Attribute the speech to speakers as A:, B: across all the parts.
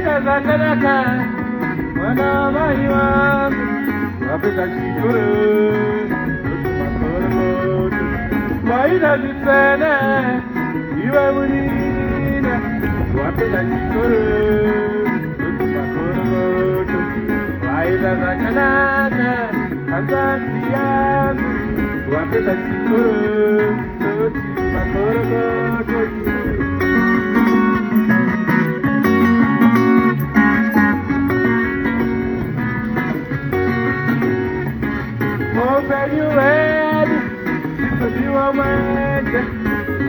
A: Waida zakanaka Mwana mai wangu Wapenda chikuru Makoromoto Waida zisene Iwe munina Wapenda chikuru Makoromoto Waida zakanaka Azaki yangu Wapenda chikuru Makoromoto you ready? Because you are mine.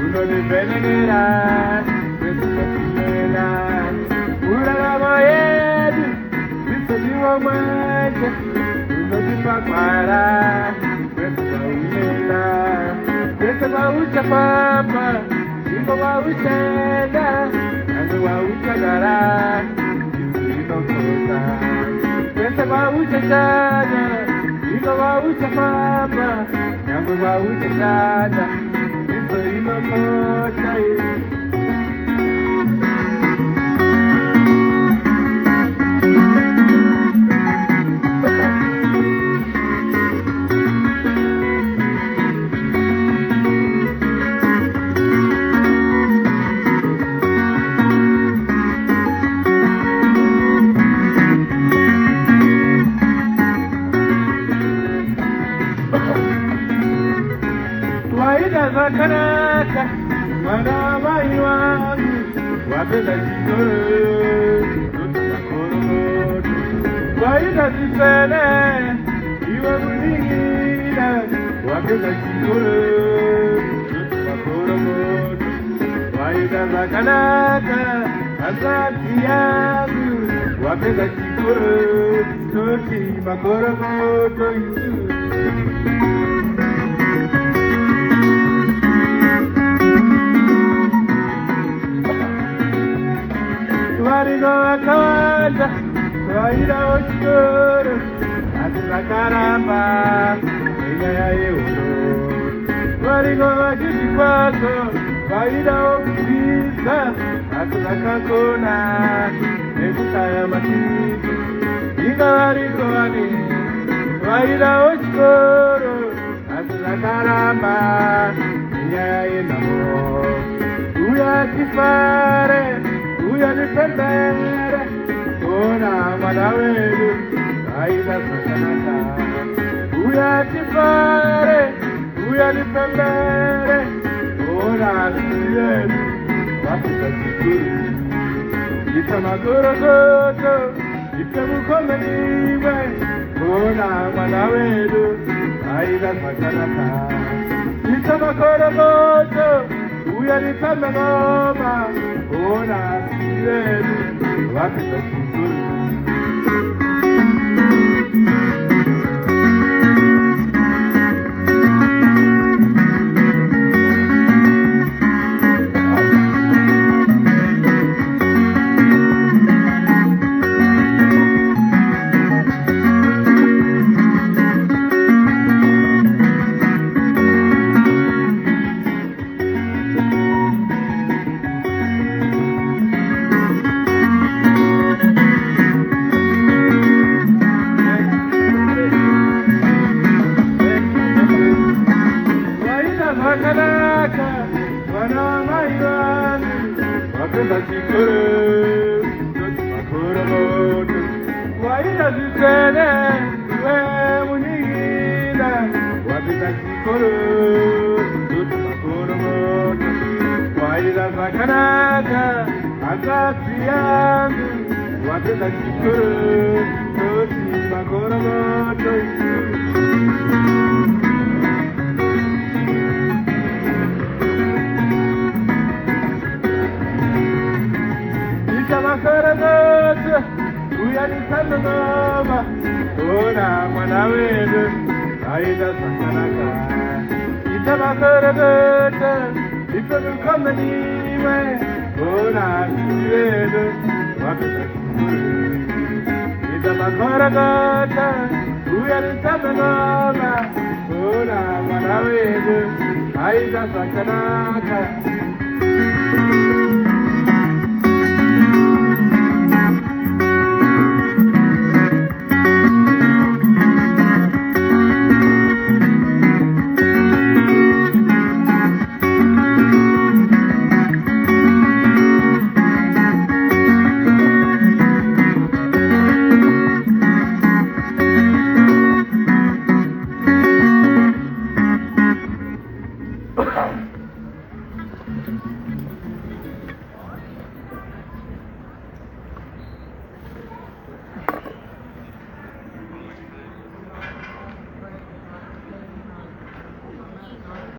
A: Uno de venera, Vespa Ura my head. Because you are mine. Uno de Papara, Vespa Umela. Vespa Ucha Papa, Ivo Uchenda, and the Uchagara. Vespa Uchagara. Iwa ucha papa, Iwa ucha dada, Iwa mocha Waida zakanaka, mwana mai wangu, wapenda chikoro, makoromoto. Waida zisene, iwe munina, wapenda chikoro, makoromoto. Waida zakanaka, azaki yangu, wapenda chikoro, makoromoto. Warigo akawanda, waida oshkoro, atila karamba, ina ya euro. Warigo wajiti kwaso, waida okubisa, atila kakona, nekutaya matiti. Ina warigo wani, waida oshkoro, atila karamba, ina ya enamo. Uya kifare, Uya nipendere, ona mwana wenu, aida sakanaka. Uya kifare, uya nipendere, ona nipendere, wapita chikuru. Ita magoro goto, ita mukome niwe, ona mwana wenu, aida sakanaka. Ita magoro goto, uya nipendere ngoma, ona sirenu, wapita chikuru. Zakanaka, mwana mai wangu, wapenda chikuru, makoromoto. Waida zisene, iwe munina, wapenda chikuru, makoromoto. Waida zakanaka, azaki yangu, wapenda chikuru, makoromoto. Makoromoto, uya nipende ngoma, ona mwana wenu, aida sakanaka. Ita makoromoto, ita mukome niwe, ona wenu, wapita chikuru. Ita makoromoto, uya nipende ngoma, ona mwana wenu, aida sakanaka.